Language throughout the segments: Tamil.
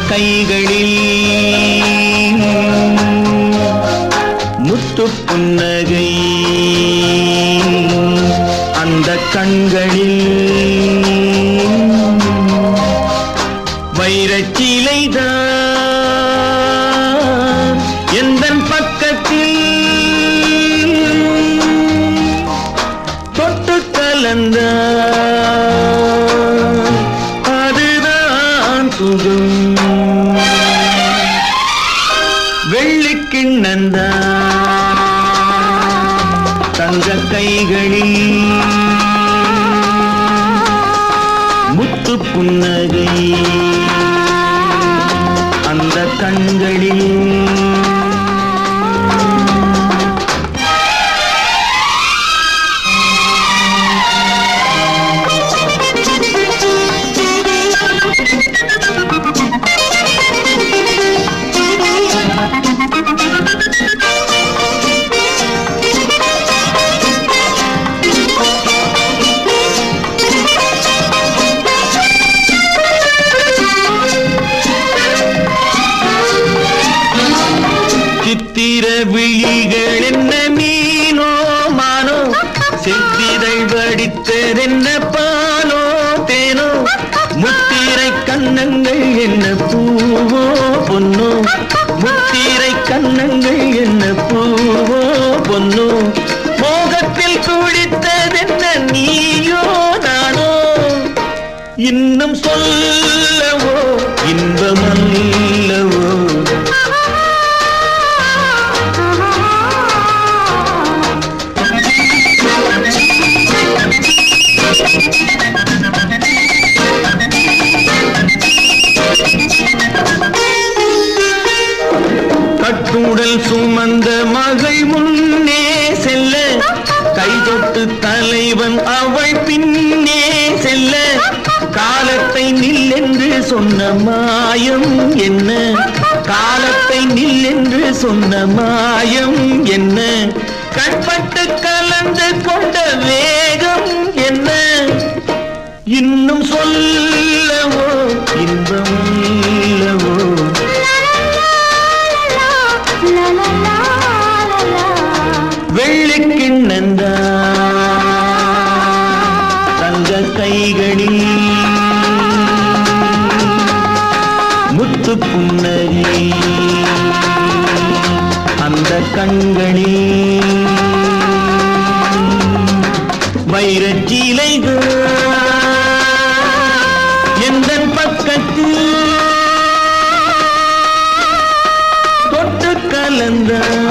கைகளில் முத்து புன்னகை, அந்த கண்களில் வைரச்சிலைதான் எந்தன் பக்கத்தில் தொட்டு கலந்தான், அதுதான் சுகம். வெள்ளிக்கிண்ணந்தான் தங்க கைகளில் முத்து புன்னகை, அந்த கண்களில் சித்திர விழிகள் என்ன மீனோ மானோ, செத்திரை வடித்ததென்ன பாலோ தேனோ, முத்திரை கண்ணங்கள் என்ன பூவோ பொன்னோ, முத்திரை கண்ணங்கள் என்ன பூவோ பொன்னோ, மோகத்தில் குளித்ததென்ன நீயோ நானோ, இன்னும் சொல்லவோ இன்பமல்லவோ. கட்டுடல் சுமந்த மகள் முன்னே செல்ல, கைதொட்டு தலைவன் அவள் பின்னே செல்ல, காலத்தை நில்லென்று சொன்ன மாயம் என்ன, காலத்தை நில்லென்று சொன்ன மாயம் என்ன, கண்பட்டு கலந்து கொண்ட வேகம் என்ன, இன்னும் சொல்லவோ இன்பமல்லவோ. வெள்ளிக்கிண்ணந்தான் தங்க கைகளில் முத்து புன்னகை, அந்த கண்களில் வைரச்சிலைகள் எந்தன் பக்கத்தில் தொட்டு கலந்தான்,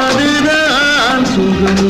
அதுதான் சுகம்.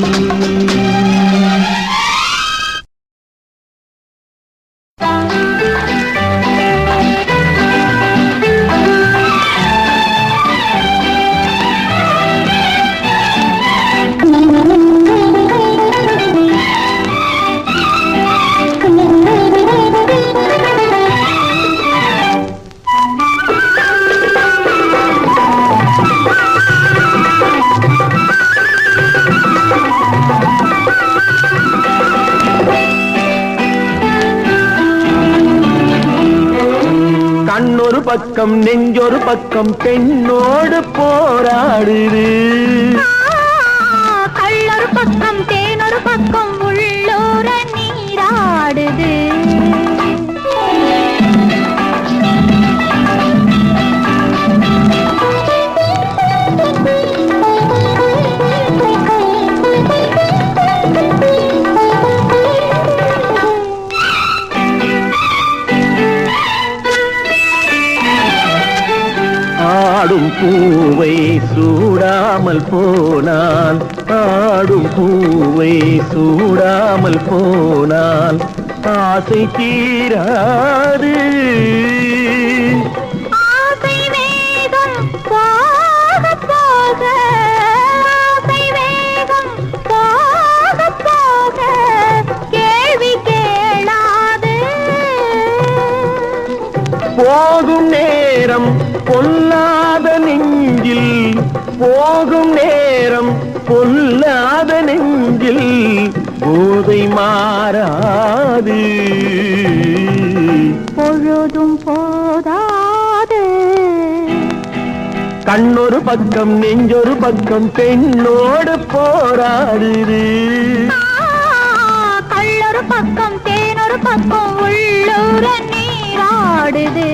கண்ணொரு பக்கம் நெஞ்சொரு பக்கம் பெண்ணோடு போராடுது, கள்ளொரு பக்கம் தேனொரு பக்கம் உள்ளூர நீராடுது. ஆடும் பூவை சூடாமல் போனால், ஆடும் பூவை சூடாமல் போனால் ஆசை தீராது. ஆசை வேகம் போக போக, ஆசை வேகம் போக போக கேள்வி கேளாது. போகும் நேரம் பொல்லாத நெஞ்சில், போகும் நேரம் பொல்லாத நெஞ்சில் போதை மாறாது பொழுதும் போதாது கண்ணொரு பக்கம் நெஞ்சொரு பக்கம் பெண்ணோடு போராடுது கள்ளொரு பக்கம் தேனொரு பக்கம் உள்ளூர நீராடுது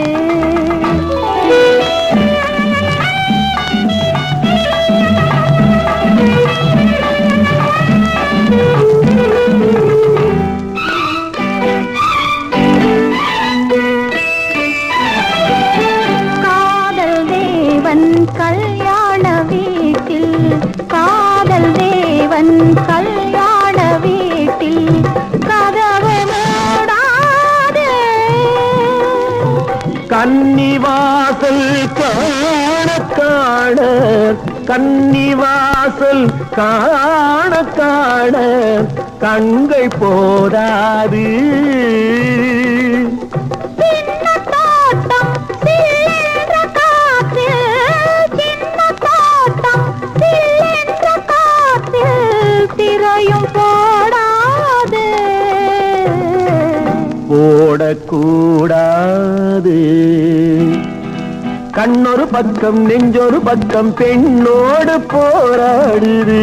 கல்யாண வீட்டில் காதல் தேவன் கல்யாண வீட்டில் கதவு மூடாது கன்னிவாசல் காண காண கன்னிவாசல் காண காண கண்கள் போதாது போடாது போடக்கூடாது கண்ணொரு பக்கம் நெஞ்சொரு பக்கம் பெண்ணோடு போராடுது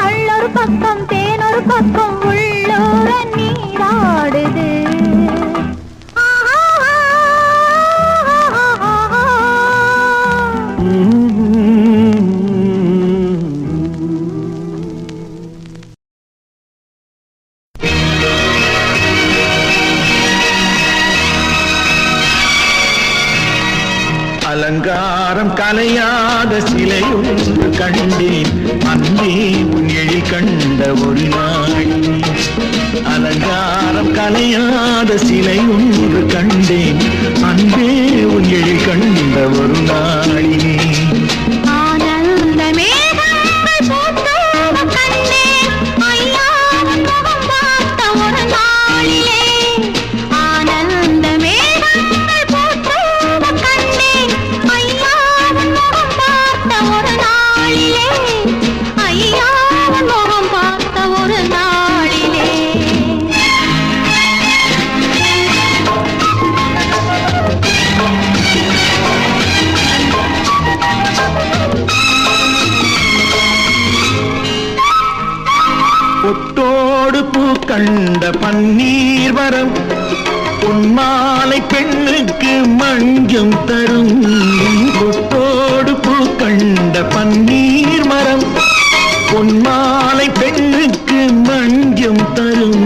கள்ளொரு பக்கம் தேனொரு பக்கம் உள்ளூர நீராடுது அலங்காரம் கலையாத சிலையொன்று கண்டேன் அன்பே உன் எழில் கண்ட ஒரு நாள் அலங்காரம் கலையாத சிலையொன்று கண்டேன் அன்பே உன் எழில் கண்ட ஒரு நாளினே பொட்டோடு பூ கண்ட பன்னீர் வரம் பொன்மாலை பெண்ணுக்கு மஞ்சம் தரும் பொட்டோடு பூ கண்ட பன்னீர் மரம் பொன்மாலை பெண்ணுக்கு மஞ்சம் தரும்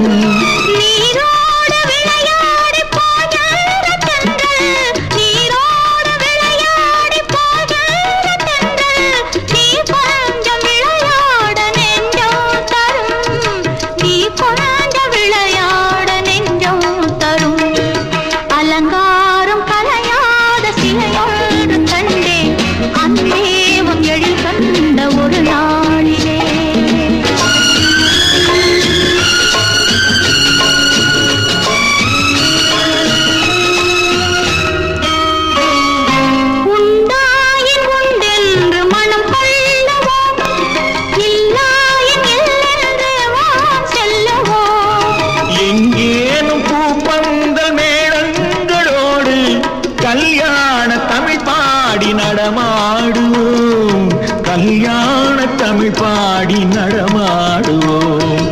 கல்யாண தமிழ் பாடி நடமாடுவோம்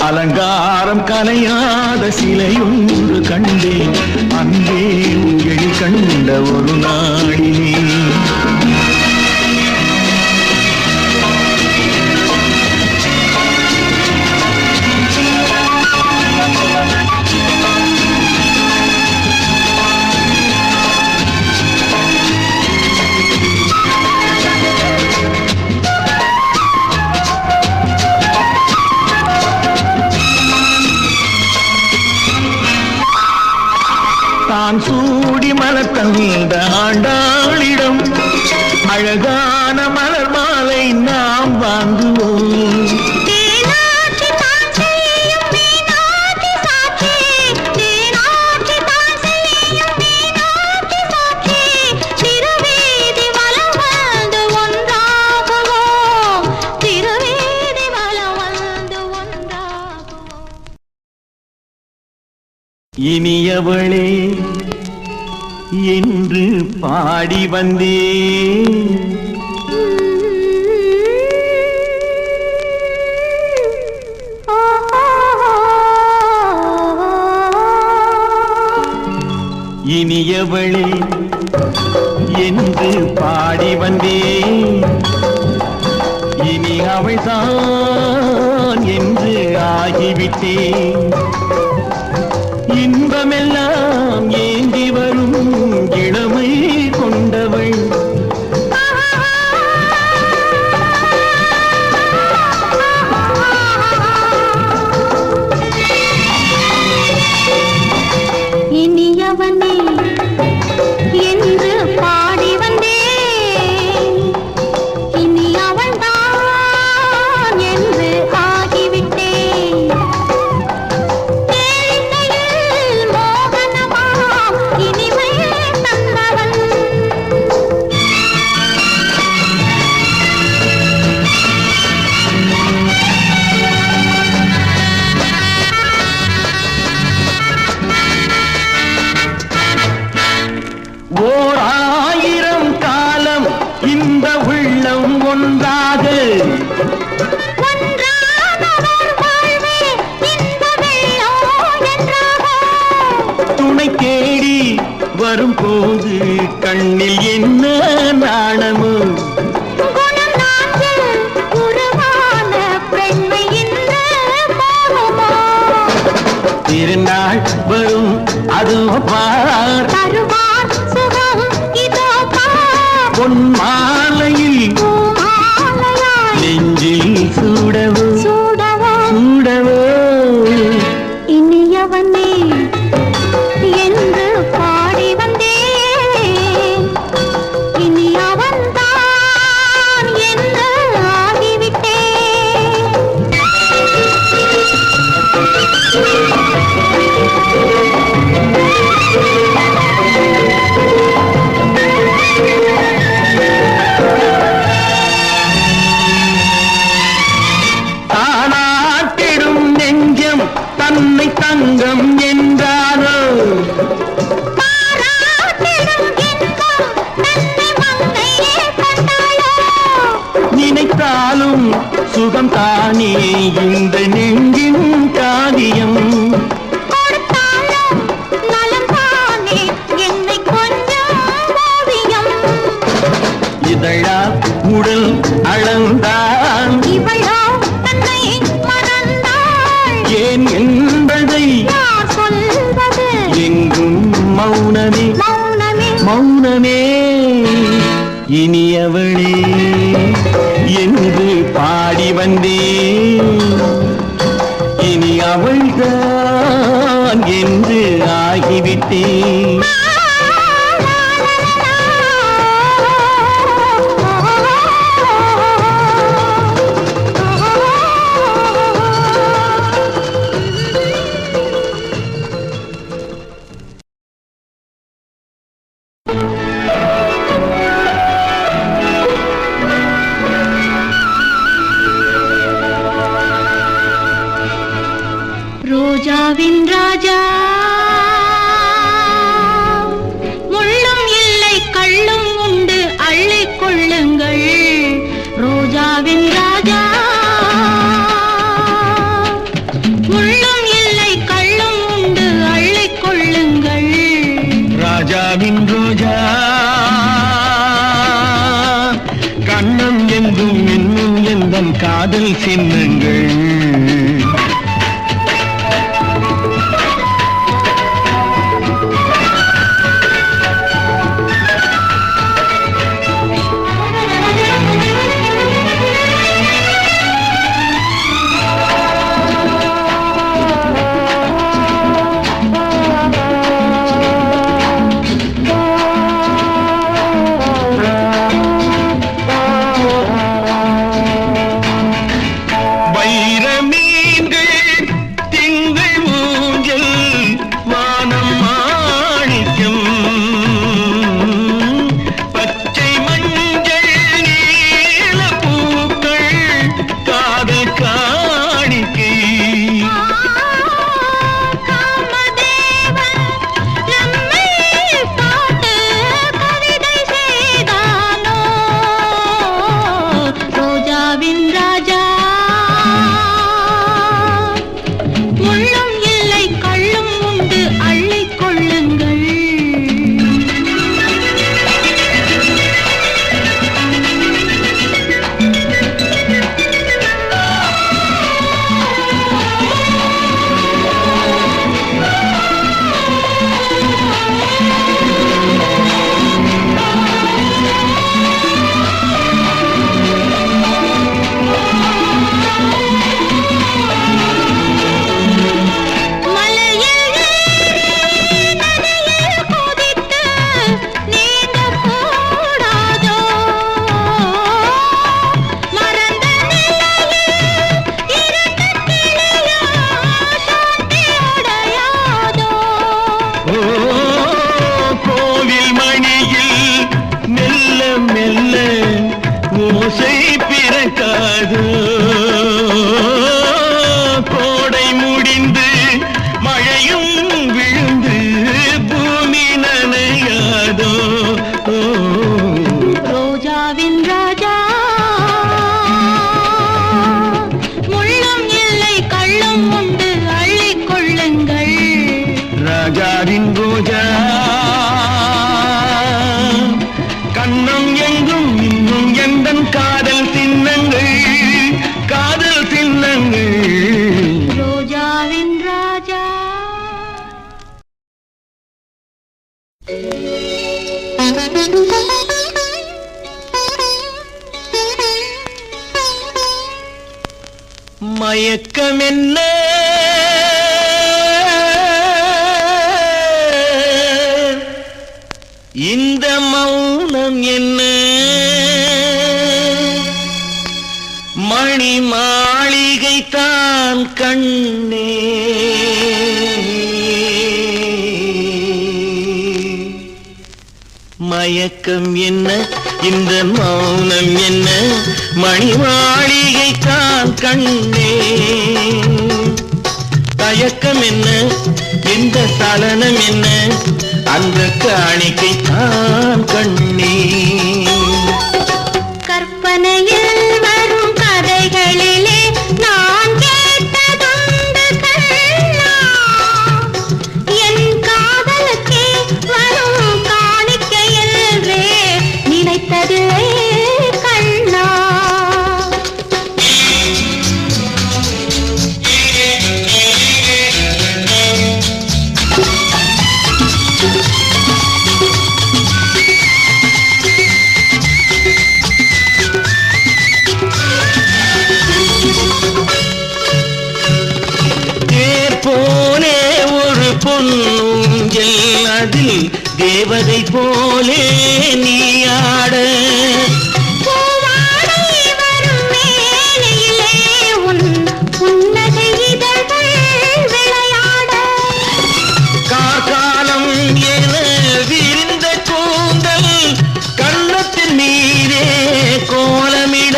அலங்காரம் கலையாத சிலையொன்று கண்டேன் அன்பே உங்கள் கண்ட ஒரு நாளிலே தான் சூடி மலர் தந்த ஆண்டாளிடம் அழகான மலர் மாலை நாம் வாங்குவோம் இனியவளே என்று பாடி வந்தேன். இனியவளே என்று பாடி வந்தேன். இனி அவள்தான் என்று ஆகிவிட்டேன். இன்பமெல்லாம் ஏந்தி வரும் இளமை கொண்டவள். இனியவனே என்று பாடி வந்தேன். இனி அவள்தான் என்று ஆகிவிட்டேன். கேளிக்கையில் மோகனமாம் இனிமை தந்தவன். ஓர் ஆயிரம் காலம் இந்த உள்ளம் ஒன்றாக ஒன்றானவர் வாழ்வே இந்த வெள்ளம் என்றாக. துணை தேடி வரும்போது கண்ணில் என்ன நாணமோ. குணம் நான்கு உருவான பெண்மை இந்த மோகமோ. திருநாள் வரும் அது பார். தருவார் சுகம் இதோ பார். பொன் மாலையில் பூமாலையாய் நெஞ்சில் சூடவோ சூடவோ. சூடவோ. இனியவனே என்று பாடி வந்தேன். இனி அவன்தான் என்று ஆகிவிட்டேன். தானாட்டிடும் நெஞ்சம் தன்னை தங்கம் என்றாரோ. பாராட்டிடும் இன்பம் தன்னை மங்கையே கண்டாளோ. நினைத்தாலும் சுகம் தானே இந்த நெஞ்சின் காவியம். கொடுத்தாலும் நலம் தானே என்னை கொஞ்சம் ஓவியம். இதழா உடல் அளந்தான் இவளோ தன்னை மறந்தாள். ஏன் என்பதை யார் சொல்வது எங்கும் மௌனமே மௌனமே. மௌனமே. இனியவளே என்று பாடி வந்தேன். இனி அவள்தான் என்று ஆகிவிட்டேன். ரோஜாவின் ராஜா முள்ளும் இல்லை கள்ளும் உண்டு அள்ளிக் கொள்ளுங்கள். ரோஜாவின் ராஜா முள்ளும் இல்லை கள்ளும் உண்டு அள்ளிக் கொள்ளுங்கள். ராஜாவின் ரோஜா கண்ணம் என்றும் இன்னும் எந்தன் காதல் சின்னங்கள். வைர வந்ததோ ரோஜாவின் ராஜா முள்ளும் இல்லை கள்ளும் உண்டு அள்ளிக் கொள்ளுங்கள் ராஜாவின் ரோஜா கண்ணம் எங்கும் இன்னும் எந்தன் காதல் சின்னங்கள் காதல் சின்னங்கள் ரோஜாவின் ராஜா மயக்கம் என்ன இந்த மௌனம் என்ன மணி மாளிகை தான் கண்ணே மயக்கம் என்ன இந்த மௌனம் என்ன மணி மாளிகை தான் கண்ணே தயக்கம் என்ன இந்த சலனம் என்ன அந்த காணிக்கை தான் கண்ணே கற்பனையில் வரும் கதைகளிலே நான் கேட்டதுண்டு கண்ணா என் காதலுக்கே வரும் காணிக்கையல்வே நினைத்ததில்லை கண்ணா போலே ஒரு பொன்னூஞ்சல் அதில் தேவதை போலே நீயாட கார்காலம் என விரிந்த கூந்தல் கண்ணத்தின் மீதே கோலமிட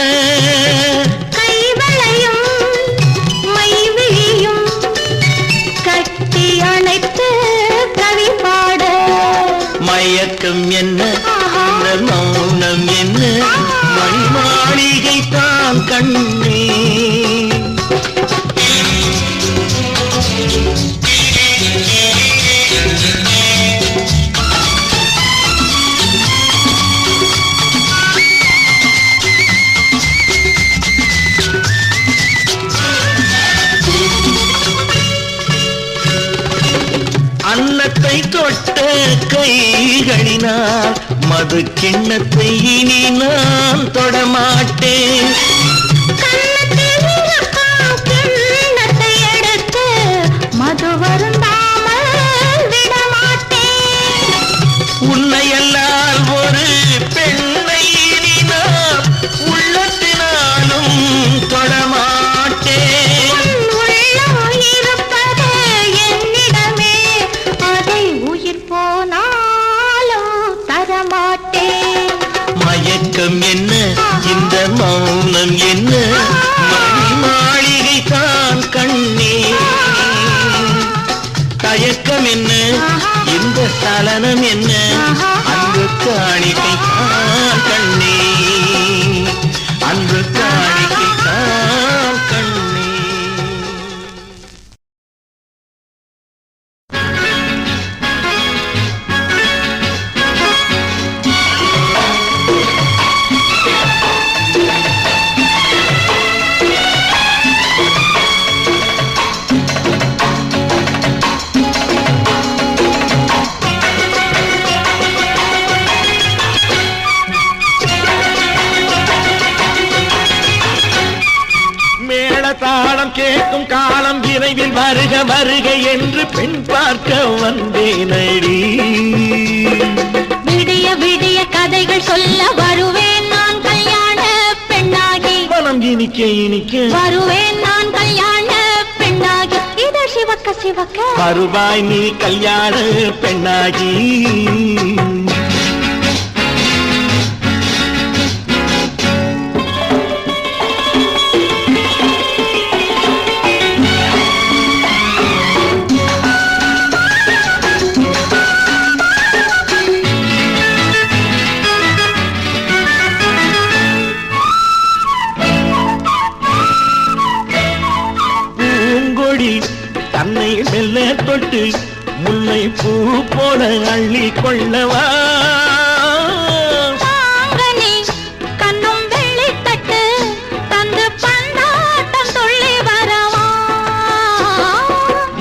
மயக்கம் என்ன இந்த மௌனம் என்ன மணி மாளிகை தான் கண்ணே அன்னத்தை தொட்ட கைகளினால் மது கிண்ணத்தை இனி நான் தொடமாட்டேன் மது வருந்தாமல் விடமாட்டேன் உன்னையல்லால் ஒரு பெண்ணை இனி நான் உள்ளத்தினாலும் தொடமாட்டேன் மயக்கம் என்ன இந்த மௌனம் என்ன மணி மாளிகை தான் கண்ணே தயக்கம் என்ன இந்த சலனம் என்ன அந்த காணிக்கை தான் கண்ணே அந்த காணிக்கை தான் கண்ணே தாளம் கேட்கும் காலம் விரைவில் வருக வருக என்று பெண் பார்க்க வந்தேனடி விடிய விடிய கதைகள் சொல்ல வருவேன் நான் கல்யாண பெண்ணாகி மனம் இனிக்க இனிக்க வருவேன் நான் கல்யாண பெண்ணாகி இதழ் சிவக்க சிவக்க வருவாய் நீ கல்யாண பெண்ணாகி வரவா தாங்கனி கண்ணும் வெள்ளித்தட்டு தந்து பந்தாட்டம் துள்ளி வரவா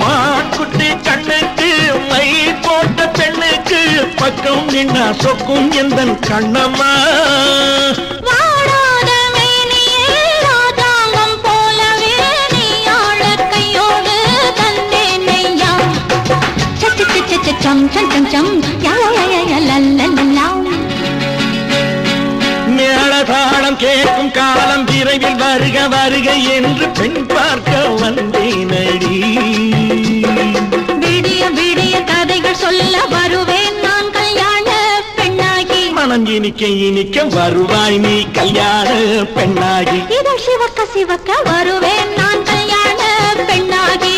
மான்குட்டி கண்ணுக்கு மை போட்ட பெண்ணுக்கு பக்கம் நின்னா சொக்கும் எந்தன் கண்ணம்மா வாடாத மேனியே ராஜாங்கம் போலவே நீ ஆள கையோடு தந்தேன் ஐயா சம் சம் சம் சம் யா யா யா யா லல்லல்லா மேளதாளம் கேட்கும் காலம் விரைவில் வருக வருக என்று பெண் பார்க்க வந்தேனடி விடிய விடிய கதைகள் சொல்ல வருவேன் நான் கல்யாண பெண்ணாகி மனம் இனிக்க இனிக்க வருவாய் நீ கல்யாண பெண்ணாகி இதழ் சிவக்க சிவக்க வருவேன் நான் கல்யாண பெண்ணாகி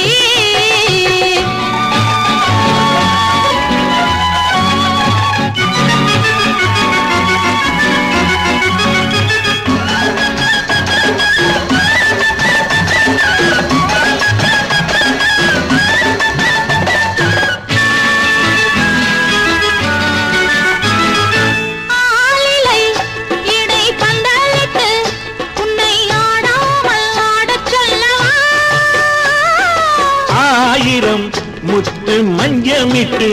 ஆலிலை இடை பந்தலிட்டு உன்னை ஆடாமல் ஆடச் சொல்லவா ஆயிரம் முத்து மஞ்சமிட்டு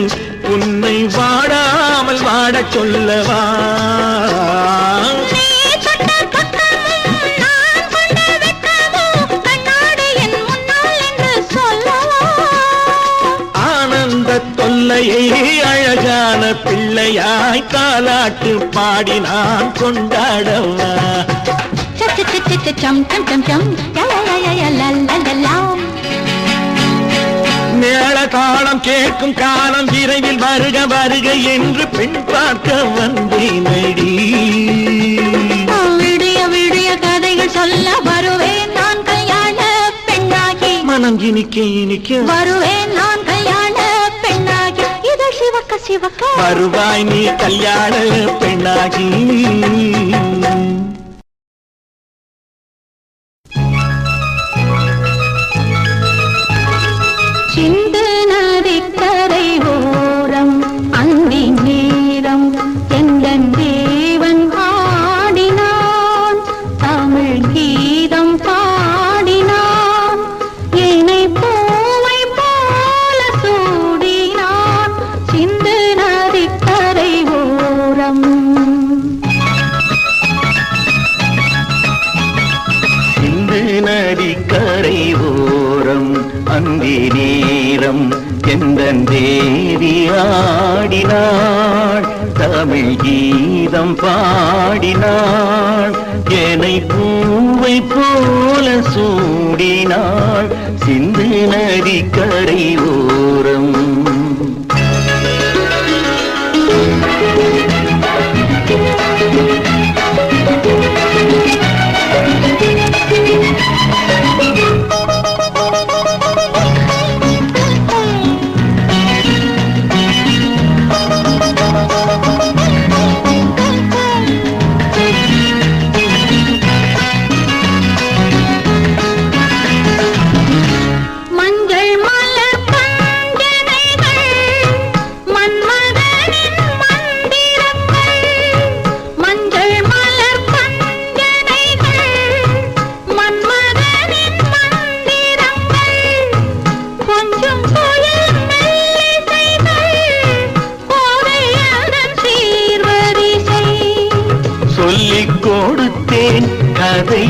உன்னை வாடாமல் வாடச் சொல்லவா நீ தொட்ட பக்கமும் நான் கொண்ட வெட்கமும் கண்ணாடி என் முன்னால் என்று சொல்லவா ஆனந்த தொல்லையை அழகான பிள்ளையாய் தாலாட்டு பாடி நான் கொண்டாடவா சம் சம் சம் சம் யா யா யா யா லல்லல்லா மேளதாளம் கேட்கும் காலம் விரைவில் வருக வருக என்று பெண் பார்க்க வந்தேனடி விடிய விடிய கதைகள் சொல்ல வருவேன் நான் கல்யாண பெண்ணாகி மனம் இனிக்க இனிக்க வருவேன் நான் கல்யாண பெண்ணாகி இதழ் சிவக்க சிவக்க வருவாய் நீ கல்யாண பெண்ணாகி சிந்து நதிக்கரை ஓரம் அந்தி நேரம் எந்தன் தேவன் ஆடினான் தமிழ் கீதம் பாடினான் என்னை பூவை போல சூடினான் சிந்து நதிக்கரை ஓரம் சிந்து நதிக்கரை ஓரம் அந்தி நேரம் எந்தன் தேவி ஆடினாள் தமிழ் கீதம் பாடினாள் என்னை பூவை போல சூடினாள் சிந்து நதிக்கரை ஓரம் மஞ்சள் மலர் பஞ்சனைகள் மன்மதனின் மந்திரங்கள் மஞ்சள் மலர் பஞ்சனைகள் மன்மதனின் மந்திரங்கள் கொஞ்சம் புயல் மெல்லிசைகள் கோதையதன் சீர்வரிசை சொல்லிக் கொடுத்தேன் கதை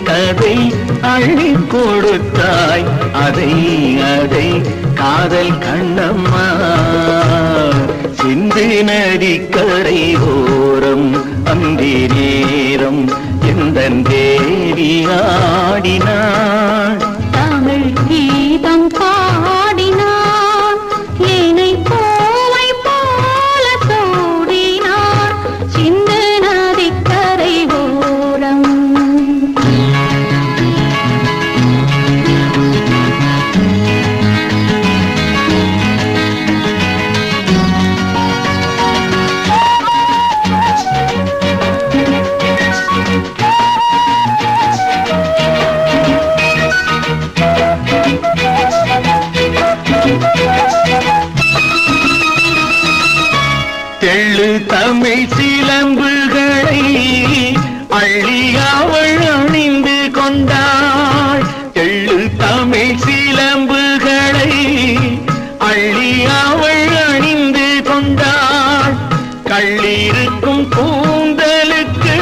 கதை அள்ளி கொடுத்தாய் அதை அதை காதல் கண்ணம்மா சிந்து நதிக்கரை ஓரம் அந்தி நேரம் எந்தன் தேவி ஆடினாள் தமிழ் கீதம் பாடினான் என்னை பூவை போல சூடினான் சிந்து நதிக்கரை ஓரம் எள்ளு தமிழ் சிலம்புகளை அள்ளி அவள் அணிந்து கொண்டாள். எள்ளு தமிழ் சிலம்புகளை அள்ளி அவள் அணிந்து கொண்டாள். கள்ளிருக்கும் கூந்தலுக்கு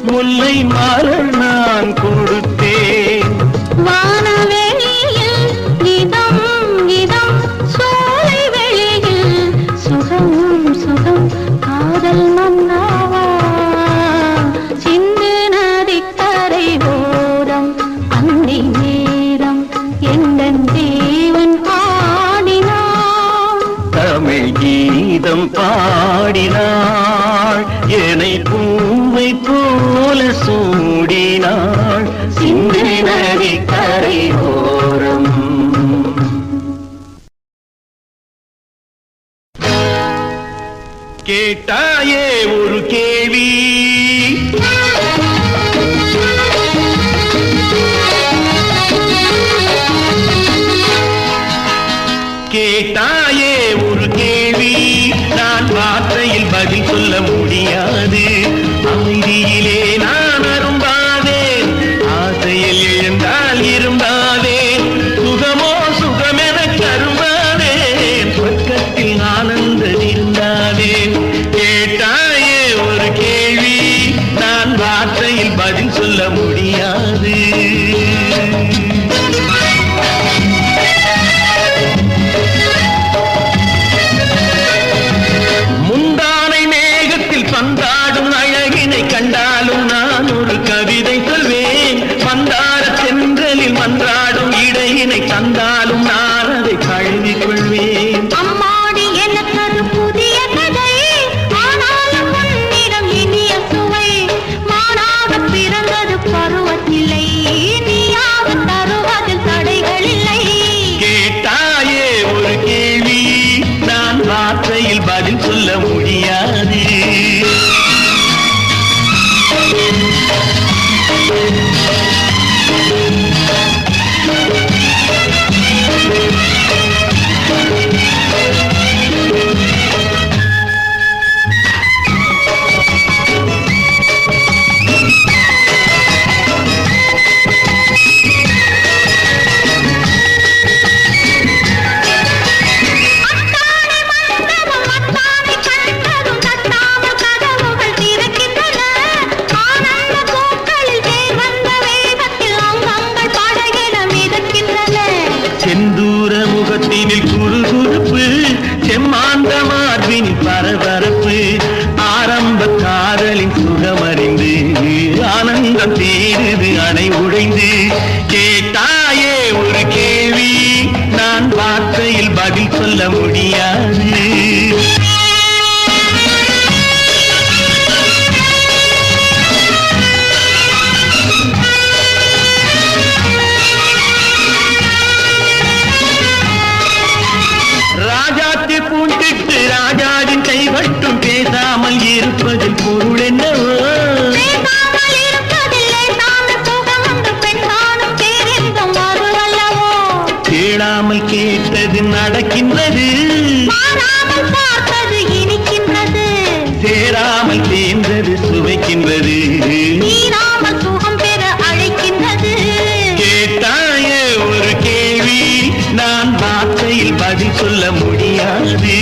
முல்லை மலர் நான் கொடுத்தேன். வானவெளியில் இதம் இதம் சோலை வெளியில் சுகம் சுகம் காதல் மன்னாவா சிந்து நதிக்கரை ஓரம் அன்னை நேரம் எந்தன் தேவன் ஆடினான். தமிழ் கீதம் பாடினாள் என்னை பூவை போல சூடினாள் சிந்து நதி கரை ஓரம். கேட்டாயே ஒரு கேள்வி, கேட்டாயே ஒரு கேள்வி, நான் வார்த்தையில் பதில் சொல்ல முடியாது. அமைதியிலே நான் அரும்பாதேன், ஆசையில் எழுந்தால் இரும்பாதேன். சுகமோ சுகமென கரும்பாதேன், பக்கத்தில் ஆனந்த இருந்தாதேன். கேட்டாயே ஒரு கேள்வி, நான் வார்த்தையில் பதில் சொல்ல முடியாது. பந்தாடும் அழகினை கண்டாலும் நான் ஒரு கவிதை சொல்வேன். மந்தார சென்றலில் மன்றாடும் இடையினை தந்தாலும் நான் அதை கழுவிக் கொள்வேன். அம்மாடி எனக்கு புதிய கதை, ஆனாலும் உன்னிடம் இனிய சுவை. மானாக பிறந்தது பருவத்தில்லை, நீயாக தருவதில் தடைகள் இல்லை. கேட்டாயே ஒரு கேள்வி, நான் வார்த்தையில் பதில் சொல்ல முடியாது. செந்தூர முகத்தினில் குறுகுறுப்பு, செம்மாந்த மார்பினில் பரபரப்பு. ஆரம்ப காதலின் சுகமறிந்து ஆனந்தம் தேடுது அணை உடைந்து. கேட்டாயே ஒரு கேள்வி, நான் வார்த்தையில் பதில் சொல்ல முடியாது. ராஜாத்தி பூண்டிட்டு ராஜாவின் கைப்பட்டும் பேசாமல் இருப்பதில் பொருள் என்னவோ? கேளாமல் கேட்டது நடக்கின்றது, சேராமல் சேர்ந்தது சுவைக்கின்றது. சுகம் பெற அழைக்கின்றது. கேட்டாயே ஒரு கேள்வி, நான் வார்த்தையில் பதில் சொல்ல முடியாது.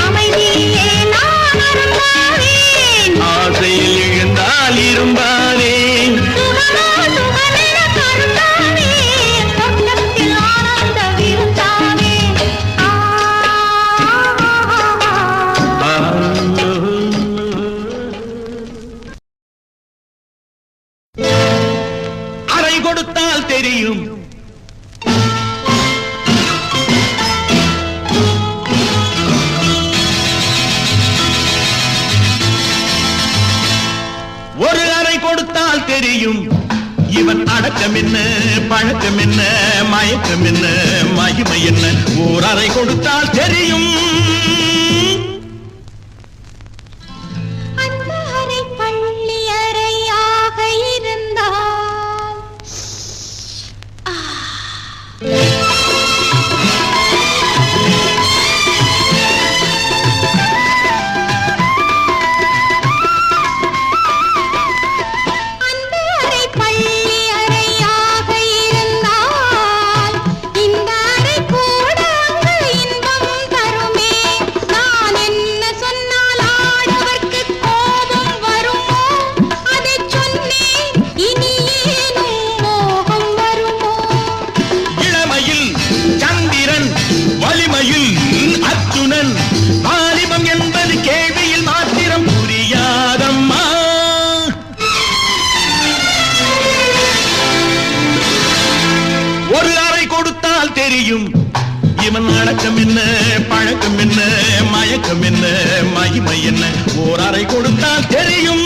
அமைதியே நான் அரும்பாவேன், ஆசையில் எழுந்தால் இரும்பாவேன். சுகமோ சுகமென கருந்தாவேன், சொர்க்கத்தில் ஆனந்த விருந்தாவேன். அறை கொடுத்தால் தெரியும், ஒரு அறை கொடுத்தால் தெரியும். இவன் அடக்கம் என்ன, பழக்கம் என்ன, மயக்கம் என்ன, மகிமை என்ன, ஓர் அறை கொடுத்தால் தெரியும். அந்த அறை பள்ளி அறையாக இருந்தால் தெரியும் இவன் அடக்கம் என்ன பழக்கம் என்ன மயக்கம் என்ன மகிமை என்ன ஓர் அறை கொடுத்தால் தெரியும்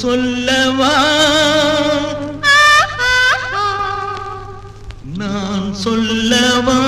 சொல்லவா நான் சொல்லவா